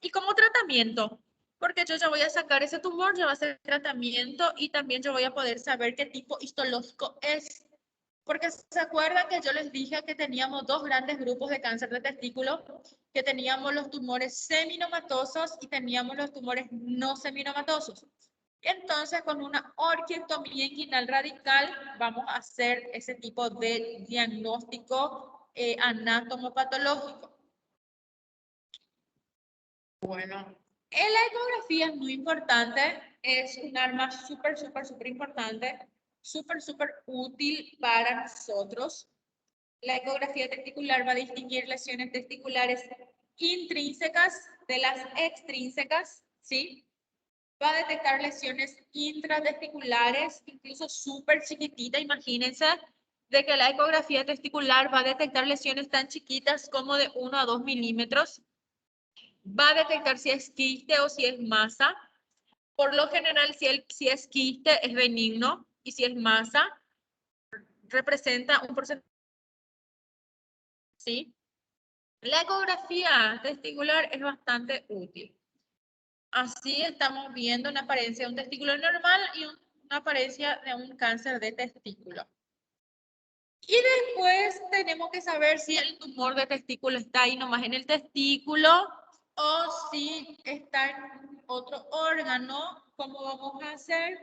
y como tratamiento. Porque yo ya voy a sacar ese tumor, ya va a ser tratamiento y también yo voy a poder saber qué tipo histológico es. Porque se acuerdan que yo les dije que teníamos dos grandes grupos de cáncer de testículo, que teníamos los tumores seminomatosos y teníamos los tumores no seminomatosos. Entonces, con una orquiectomía inguinal radical, vamos a hacer ese tipo de diagnóstico anatomopatológico. Bueno, la ecografía es muy importante, es un arma súper importante, súper útil para nosotros. La ecografía testicular va a distinguir lesiones testiculares intrínsecas de las extrínsecas, ¿sí? Va a detectar lesiones intratesticulares, incluso súper chiquititas. Imagínense de que la ecografía testicular va a detectar lesiones tan chiquitas como de 1 a 2 milímetros. Va a detectar si es quiste o si es masa. Por lo general, si es quiste, es benigno, y si es masa, representa un porcentaje. ¿Sí? La ecografía testicular es bastante útil. Así estamos viendo una apariencia de un testículo normal y una apariencia de un cáncer de testículo. Y después tenemos que saber si el tumor de testículo está ahí nomás en el testículo o si está en otro órgano, ¿cómo vamos a hacer?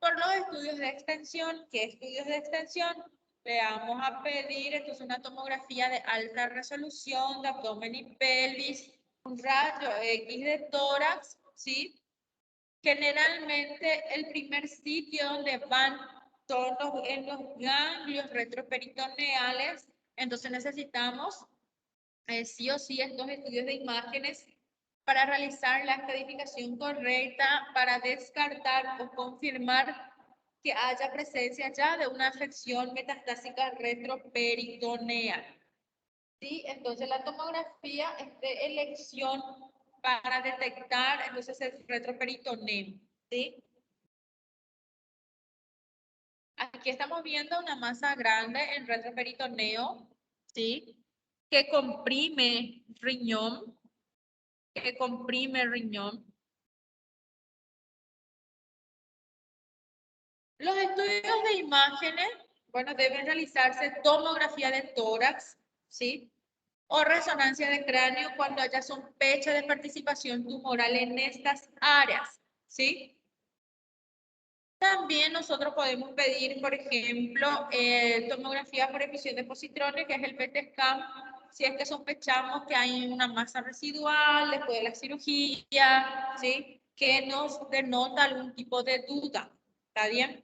Por los estudios de extensión. ¿Qué estudios de extensión? Le vamos a pedir entonces una tomografía de alta resolución de abdomen y pelvis, un rayo X de tórax, ¿sí? Generalmente el primer sitio donde van todos en los ganglios retroperitoneales, entonces necesitamos sí o sí estos estudios de imágenes para realizar la estadificación correcta, para descartar o confirmar que haya presencia ya de una afección metastásica retroperitoneal. ¿Sí? Entonces la tomografía es de elección para detectar entonces el retroperitoneo. ¿Sí? Aquí estamos viendo una masa grande en retroperitoneo, ¿sí? Que comprime riñón, riñón. Los estudios de imágenes, bueno, deben realizarse tomografía de tórax, ¿sí? O resonancia de cráneo cuando haya sospecha de participación tumoral en estas áreas, ¿sí? También nosotros podemos pedir, por ejemplo, tomografía por emisión de positrones, que es el PET scan, si es que sospechamos que hay una masa residual después de la cirugía, ¿sí? Que nos denota algún tipo de duda, ¿está bien?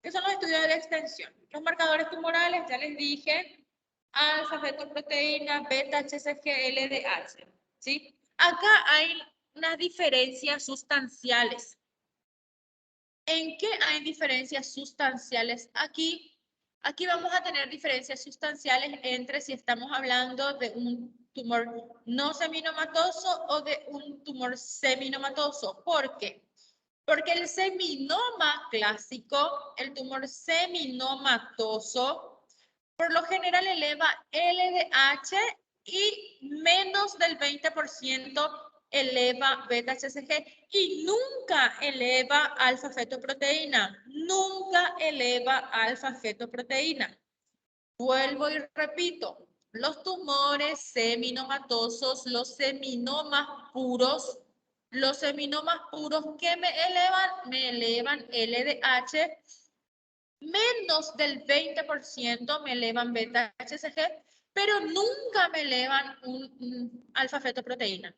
¿Qué son los estudios de extensión? Los marcadores tumorales, ya les dije, alfa, fetoproteína, beta, HCG, LDH, ¿sí? Acá hay unas diferencias sustanciales. ¿En qué hay diferencias sustanciales aquí? Aquí vamos a tener diferencias sustanciales entre si estamos hablando de un tumor no seminomatoso o de un tumor seminomatoso. ¿Por qué? Porque el seminoma clásico, el tumor seminomatoso, por lo general eleva LDH y menos del 20% eleva beta-HCG y nunca eleva alfa-fetoproteína. Nunca eleva alfa-fetoproteína. Vuelvo y repito, los tumores seminomatosos, los seminomas puros que me elevan LDH, menos del 20% me elevan beta-HCG, pero nunca me elevan un alfa-fetoproteína.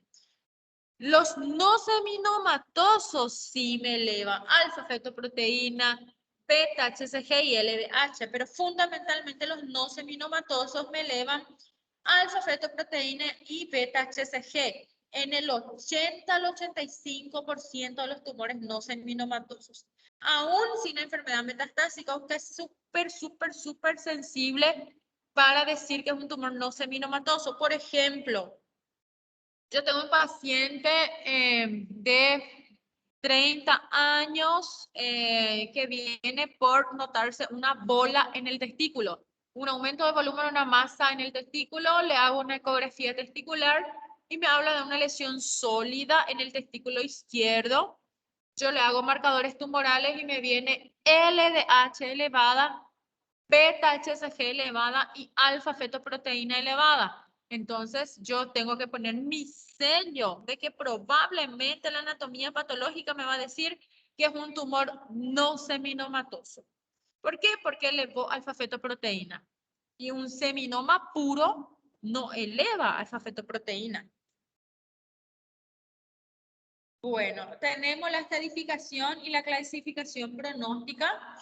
Los no seminomatosos sí me elevan alfa-fetoproteína, beta-HCG y LDH, pero fundamentalmente los no seminomatosos me elevan alfa-fetoproteína y beta-HCG en el 80 al 85% de los tumores no seminomatosos. Aún sin enfermedad metastásica, usted es súper sensible para decir que es un tumor no seminomatoso. Por ejemplo, yo tengo un paciente de 30 años que viene por notarse una bola en el testículo, un aumento de volumen, una masa en el testículo, le hago una ecografía testicular y me habla de una lesión sólida en el testículo izquierdo. Yo le hago marcadores tumorales y me viene LDH elevada, beta-HCG elevada y alfa-fetoproteína elevada. Entonces, yo tengo que poner mi sello de que probablemente la anatomía patológica me va a decir que es un tumor no seminomatoso. ¿Por qué? Porque elevó alfa-fetoproteína. Y un seminoma puro no eleva alfa-fetoproteína. Bueno, tenemos la estadificación y la clasificación pronóstica,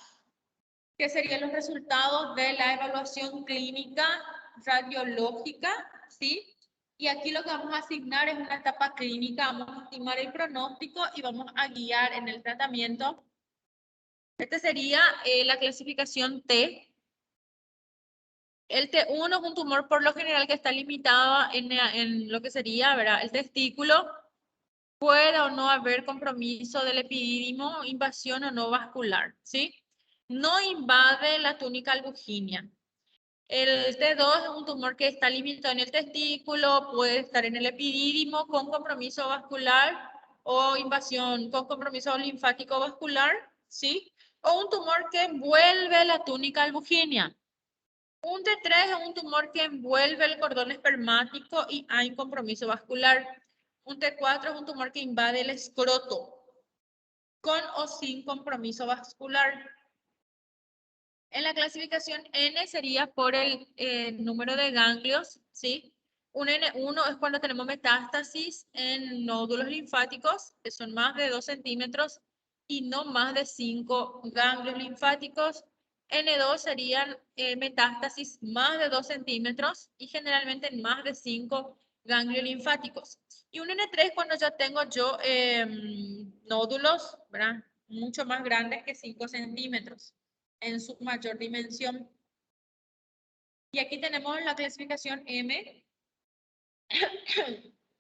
que serían los resultados de la evaluación clínica radiológica, ¿sí? Y aquí lo que vamos a asignar es una etapa clínica, vamos a estimar el pronóstico y vamos a guiar en el tratamiento. Este sería la clasificación T. El T1 es un tumor por lo general que está limitado en lo que sería, ¿verdad? El testículo. Puede o no haber compromiso del epidídimo, invasión o no vascular, ¿sí? No invade la túnica albuginea. El T2 es un tumor que está limitado en el testículo, puede estar en el epidídimo con compromiso vascular o invasión con compromiso linfático vascular, ¿sí? O un tumor que envuelve la túnica albuginea. Un T3 es un tumor que envuelve el cordón espermático y hay un compromiso vascular. Un T4 es un tumor que invade el escroto, con o sin compromiso vascular. En la clasificación N sería por el número de ganglios, ¿sí? Un N1 es cuando tenemos metástasis en nódulos linfáticos, que son más de 2 centímetros y no más de 5 ganglios linfáticos. N2 serían metástasis más de 2 centímetros y generalmente en más de 5 ganglios linfáticos. Y un N3 cuando ya tengo yo nódulos, ¿verdad? Mucho más grandes que 5 centímetros en su mayor dimensión. Y aquí tenemos la clasificación M.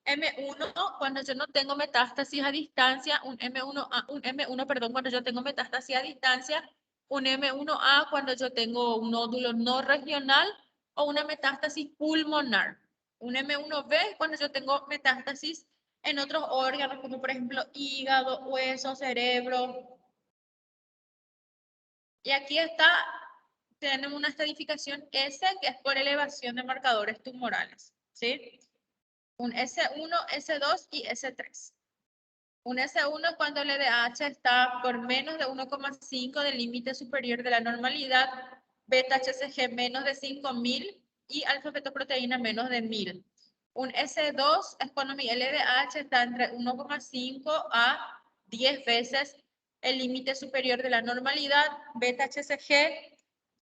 M1, cuando yo no tengo metástasis a distancia, un M1, perdón, cuando yo tengo metástasis a distancia, un M1A cuando yo tengo un nódulo no regional o una metástasis pulmonar. Un M1B cuando yo tengo metástasis en otros órganos, como por ejemplo hígado, hueso, cerebro. Y aquí está, tenemos una estadificación S, que es por elevación de marcadores tumorales, ¿sí? Un S1, S2 y S3. Un S1 es cuando el LDH está por menos de 1,5 del límite superior de la normalidad, beta-HCG menos de 5.000 y alfa-fetoproteína menos de 1.000. Un S2 es cuando mi LDH está entre 1,5 a 10 veces el límite superior de la normalidad, beta-HCG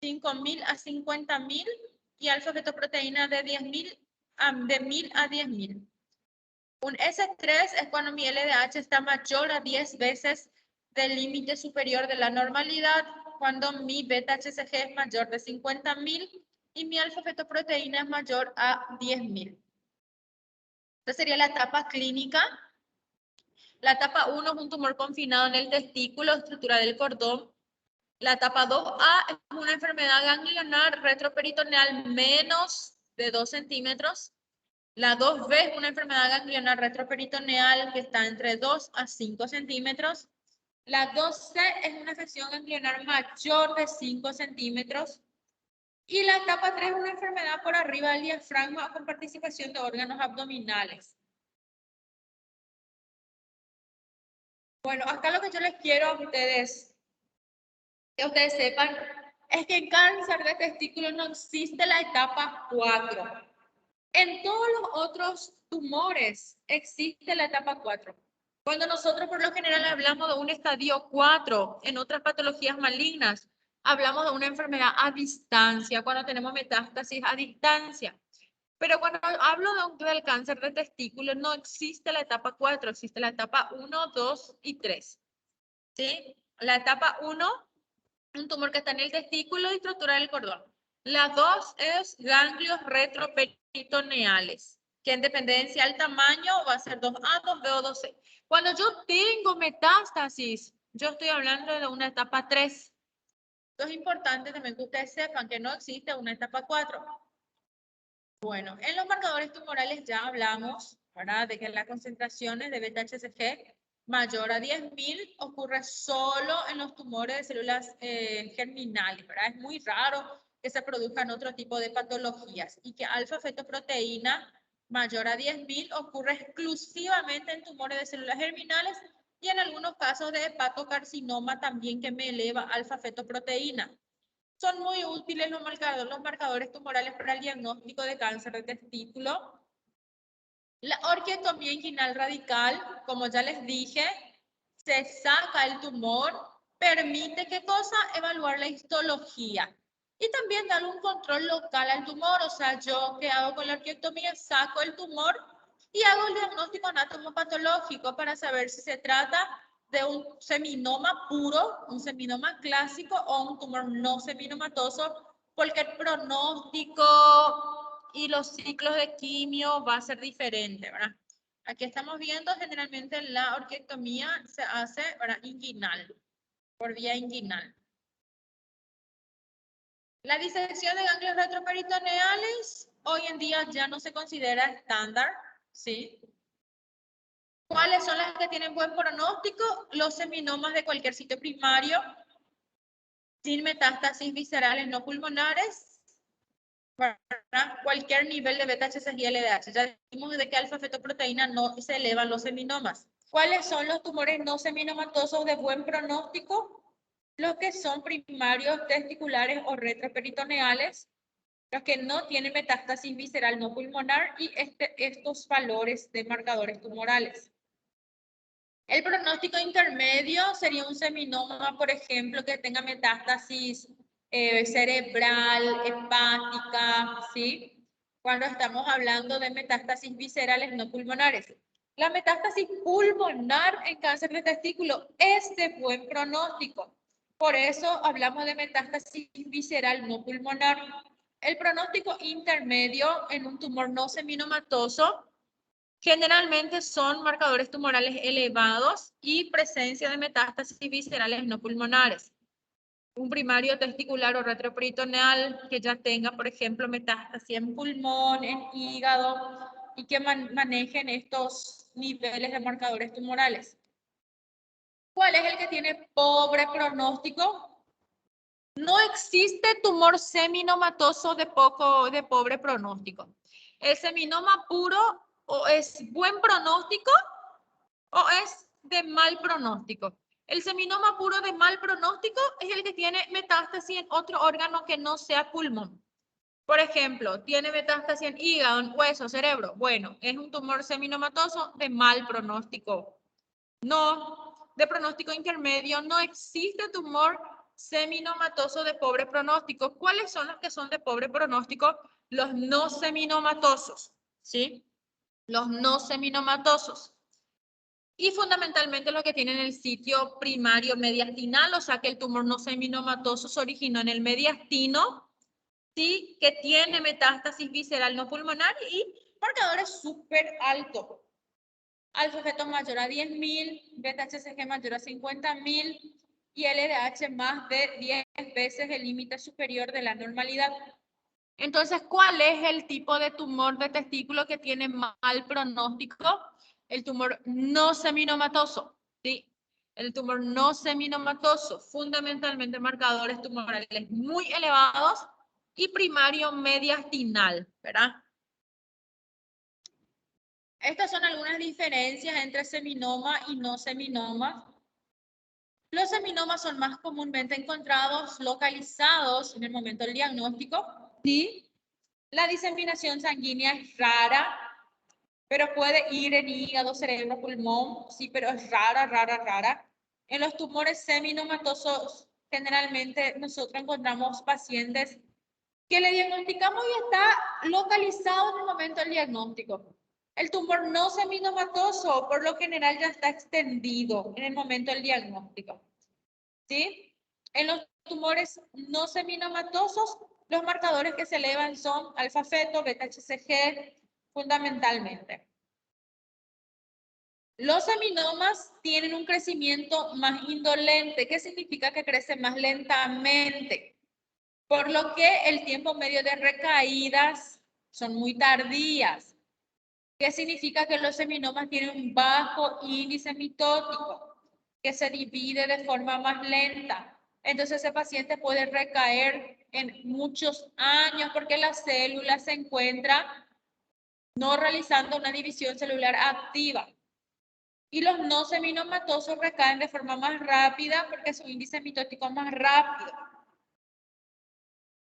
5.000 a 50.000 y alfa-fetoproteína de 10.000 de 1.000 a 10.000. Un S3 es cuando mi LDH está mayor a 10 veces del límite superior de la normalidad, cuando mi beta-HCG es mayor de 50.000 y mi alfa-fetoproteína es mayor a 10.000. Esta sería la etapa clínica. La etapa 1 es un tumor confinado en el testículo, estructura del cordón. La etapa 2A es una enfermedad ganglionar retroperitoneal menos de 2 centímetros. La 2B es una enfermedad ganglionar retroperitoneal que está entre 2 a 5 centímetros. La 2C es una afección ganglionar mayor de 5 centímetros. Y la etapa 3 es una enfermedad por arriba del diafragma con participación de órganos abdominales. Bueno, acá lo que yo les quiero a ustedes, que ustedes sepan, es que en cáncer de testículo no existe la etapa 4. En todos los otros tumores existe la etapa 4. Cuando nosotros por lo general hablamos de un estadio 4, en otras patologías malignas, hablamos de una enfermedad a distancia, cuando tenemos metástasis a distancia. Pero cuando hablo del cáncer de testículo, no existe la etapa 4, existe la etapa 1, 2 y 3. ¿Sí? La etapa 1, un tumor que está en el testículo y estructura del cordón. La 2 es ganglios retroperitoneales, que en dependencia del tamaño va a ser 2A, 2B o 2C. Cuando yo tengo metástasis, yo estoy hablando de una etapa 3. Entonces es importante también que ustedes sepan que no existe una etapa 4. Bueno, en los marcadores tumorales ya hablamos, ¿verdad?, de que las concentraciones de beta-HCG mayor a 10.000 ocurre solo en los tumores de células germinales, ¿verdad? Es muy raro que se produzcan otro tipo de patologías y que alfa-fetoproteína mayor a 10.000 ocurre exclusivamente en tumores de células germinales y en algunos casos de hepatocarcinoma también que me eleva alfa-fetoproteína. Son muy útiles los marcadores tumorales para el diagnóstico de cáncer de testículo. La orquiectomía inguinal radical, como ya les dije, se saca el tumor, permite, ¿qué cosa? Evaluar la histología. Y también darle un control local al tumor, o sea, yo ¿qué hago con la orquiectomía? Saco el tumor y hago el diagnóstico anatomopatológico para saber si se trata de un seminoma puro, un seminoma clásico o un tumor no seminomatoso, porque el pronóstico y los ciclos de quimio va a ser diferente, ¿verdad? Aquí estamos viendo generalmente la orquiectomía se hace, ¿verdad?, inguinal, por vía inguinal. La disección de ganglios retroperitoneales hoy en día ya no se considera estándar, ¿sí? ¿Cuáles son las que tienen buen pronóstico? Los seminomas de cualquier sitio primario, sin metástasis viscerales no pulmonares, ¿verdad? Cualquier nivel de beta-HCG y LDH. Ya vimos de que alfa-fetoproteína no se elevan los seminomas. ¿Cuáles son los tumores no seminomatosos de buen pronóstico? Los que son primarios, testiculares o retroperitoneales, los que no tienen metástasis visceral no pulmonar y estos valores de marcadores tumorales. El pronóstico intermedio sería un seminoma, por ejemplo, que tenga metástasis cerebral, hepática, ¿sí? Cuando estamos hablando de metástasis viscerales no pulmonares. La metástasis pulmonar en cáncer de testículo es de buen pronóstico. Por eso hablamos de metástasis visceral no pulmonar. El pronóstico intermedio en un tumor no seminomatoso generalmente son marcadores tumorales elevados y presencia de metástasis viscerales no pulmonares. Un primario testicular o retroperitoneal que ya tenga, por ejemplo, metástasis en pulmón, en hígado y que manejen estos niveles de marcadores tumorales. ¿Cuál es el que tiene pobre pronóstico? No existe tumor seminomatoso de pobre pronóstico. El seminoma puro o es buen pronóstico o es de mal pronóstico. El seminoma puro de mal pronóstico es el que tiene metástasis en otro órgano que no sea pulmón. Por ejemplo, tiene metástasis en hígado, en hueso, cerebro. Bueno, es un tumor seminomatoso de mal pronóstico. No, de pronóstico intermedio, no existe tumor seminomatoso de pobre pronóstico. ¿Cuáles son los que son de pobre pronóstico? Los no seminomatosos, ¿sí? Los no seminomatosos. Y fundamentalmente los que tienen el sitio primario mediastinal, o sea que el tumor no seminomatoso se originó en el mediastino, ¿sí? Que tiene metástasis visceral no pulmonar y marcadores súper altos. Alfa-feto mayor a 10.000, beta-HCG mayor a 50.000 y LDH más de 10 veces el límite superior de la normalidad. Entonces, ¿cuál es el tipo de tumor de testículo que tiene mal pronóstico? El tumor no seminomatoso, ¿sí? El tumor no seminomatoso, fundamentalmente marcadores tumorales muy elevados y primario mediastinal, ¿verdad? Estas son algunas diferencias entre seminoma y no seminoma. Los seminomas son más comúnmente encontrados localizados en el momento del diagnóstico. ¿Sí? La diseminación sanguínea es rara, pero puede ir en hígado, cerebro, pulmón. Sí, pero es rara, rara, rara. En los tumores seminomatosos, generalmente nosotros encontramos pacientes que le diagnosticamos y está localizado en el momento del diagnóstico. El tumor no seminomatoso, por lo general, ya está extendido en el momento del diagnóstico. ¿Sí? En los tumores no seminomatosos, los marcadores que se elevan son alfa-feto, beta-HCG, fundamentalmente. Los seminomas tienen un crecimiento más indolente, que significa que crecen más lentamente, por lo que el tiempo medio de recaídas son muy tardías. ¿Qué significa? Que los seminomas tienen un bajo índice mitótico, que se divide de forma más lenta. Entonces ese paciente puede recaer en muchos años porque la célula se encuentra no realizando una división celular activa. Y los no seminomatosos recaen de forma más rápida porque su índice mitótico es más rápido.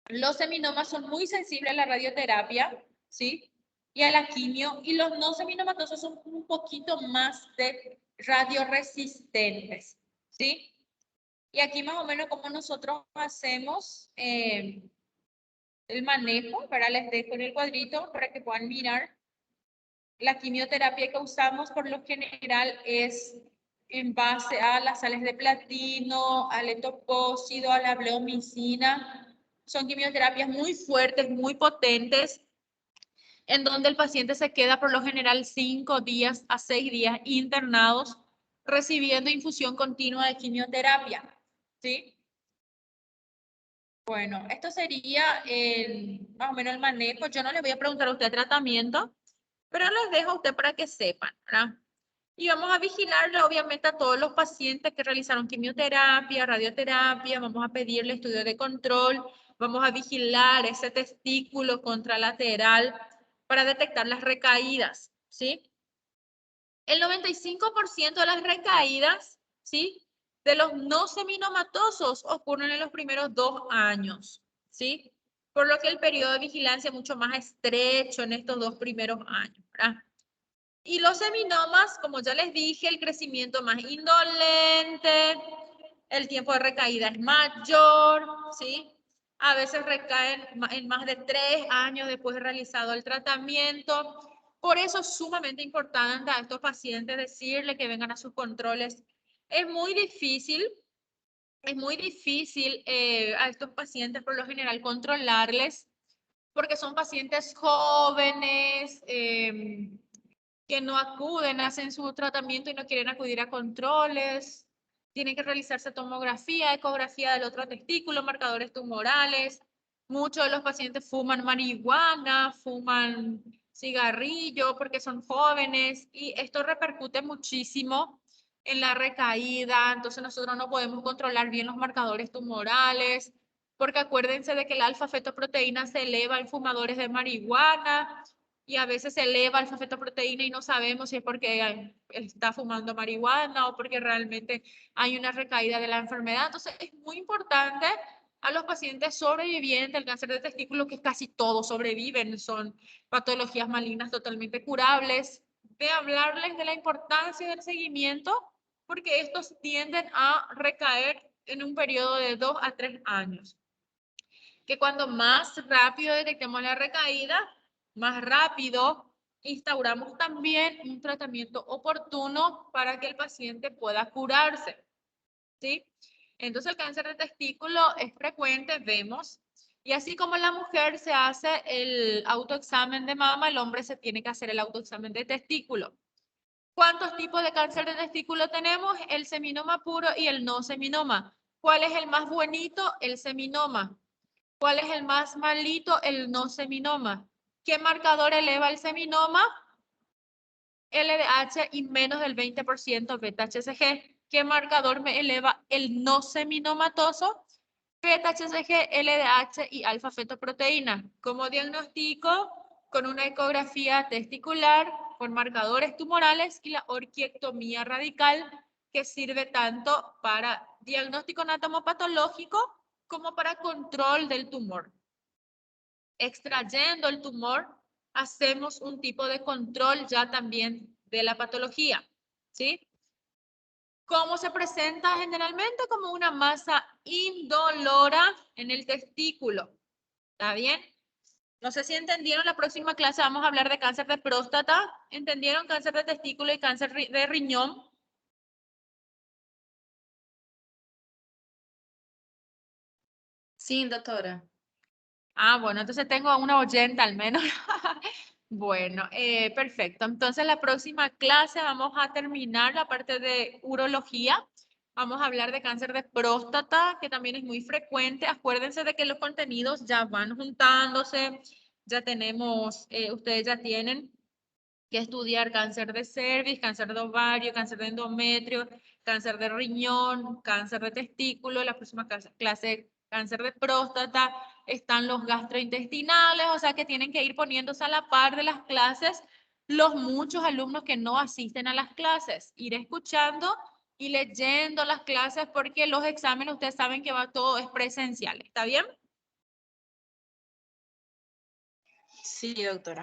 Los seminomas son muy sensibles a la radioterapia, ¿sí? Y a la quimio, y los no seminomatosos son un poquito más de radioresistentes, ¿sí? Y aquí más o menos como nosotros hacemos el manejo, para les dejo en el cuadrito para que puedan mirar. La quimioterapia que usamos por lo general es en base a las sales de platino, al etopósido, a la bleomicina. Son quimioterapias muy fuertes, muy potentes, en donde el paciente se queda por lo general 5 días a 6 días internados recibiendo infusión continua de quimioterapia, ¿sí? Bueno, esto sería más o menos el manejo. Yo no le voy a preguntar a usted tratamiento, pero les dejo a usted para que sepan, ¿verdad? Y vamos a vigilarle, obviamente, a todos los pacientes que realizaron quimioterapia, radioterapia. Vamos a pedirle estudio de control Vamos a vigilar ese testículo contralateral para detectar las recaídas, ¿sí? El 95% de las recaídas, ¿sí?, de los no seminomatosos ocurren en los primeros 2 años, ¿sí? Por lo que el periodo de vigilancia es mucho más estrecho en estos 2 primeros años, ¿verdad? Y los seminomas, como ya les dije, el crecimiento más indolente, el tiempo de recaída es mayor, ¿sí? A veces recaen en más de 3 años después de realizado el tratamiento. Por eso es sumamente importante a estos pacientes decirle que vengan a sus controles. Es muy difícil a estos pacientes por lo general controlarles porque son pacientes jóvenes, que no acuden, hacen su tratamiento y no quieren acudir a controles. Tienen que realizarse tomografía, ecografía del otro testículo, marcadores tumorales. Muchos de los pacientes fuman marihuana, fuman cigarrillo porque son jóvenes y esto repercute muchísimo en la recaída. Entonces nosotros no podemos controlar bien los marcadores tumorales porque acuérdense de que la alfa-fetoproteína se eleva en fumadores de marihuana y a veces se eleva alfa-fetoproteína y no sabemos si es porque está fumando marihuana o porque realmente hay una recaída de la enfermedad. Entonces es muy importante a los pacientes sobrevivientes del cáncer de testículo, que casi todos sobreviven, son patologías malignas totalmente curables, de hablarles de la importancia del seguimiento, porque estos tienden a recaer en un periodo de 2 a 3 años. Que cuando más rápido detectemos la recaída, más rápido instauramos también un tratamiento oportuno para que el paciente pueda curarse, ¿sí? Entonces el cáncer de testículo es frecuente, vemos, y así como la mujer se hace el autoexamen de mama, el hombre se tiene que hacer el autoexamen de testículo. ¿Cuántos tipos de cáncer de testículo tenemos? El seminoma puro y el no seminoma. ¿Cuál es el más bonito? El seminoma. ¿Cuál es el más malito? El no seminoma. ¿Qué marcador eleva el seminoma? LDH y menos del 20% beta-HCG. ¿Qué marcador me eleva el no seminomatoso? Beta-HCG, LDH y alfa-fetoproteína. ¿Cómo diagnostico? Con una ecografía testicular, con marcadores tumorales y la orquiectomía radical, que sirve tanto para diagnóstico anatomopatológico como para control del tumor. Extrayendo el tumor, hacemos un tipo de control ya también de la patología, ¿sí? ¿Cómo se presenta generalmente? Como una masa indolora en el testículo. ¿Está bien? No sé si entendieron, la próxima clase vamos a hablar de cáncer de próstata. ¿Entendieron? Cáncer de testículo y cáncer de riñón. Sí, doctora. Ah, bueno, entonces tengo una oyente al menos. Bueno, perfecto. Entonces la próxima clase vamos a terminar la parte de urología. Vamos a hablar de cáncer de próstata, que también es muy frecuente. Acuérdense de que los contenidos ya van juntándose. Ya tenemos, ustedes ya tienen que estudiar cáncer de cervix, cáncer de ovario, cáncer de endometrio, cáncer de riñón, cáncer de testículo. La próxima clase, cáncer de próstata. Están los gastrointestinales, o sea que tienen que ir poniéndose a la par de las clases los muchos alumnos que no asisten a las clases, ir escuchando y leyendo las clases porque los exámenes ustedes saben que va todo es presencial, ¿está bien? Sí, doctora.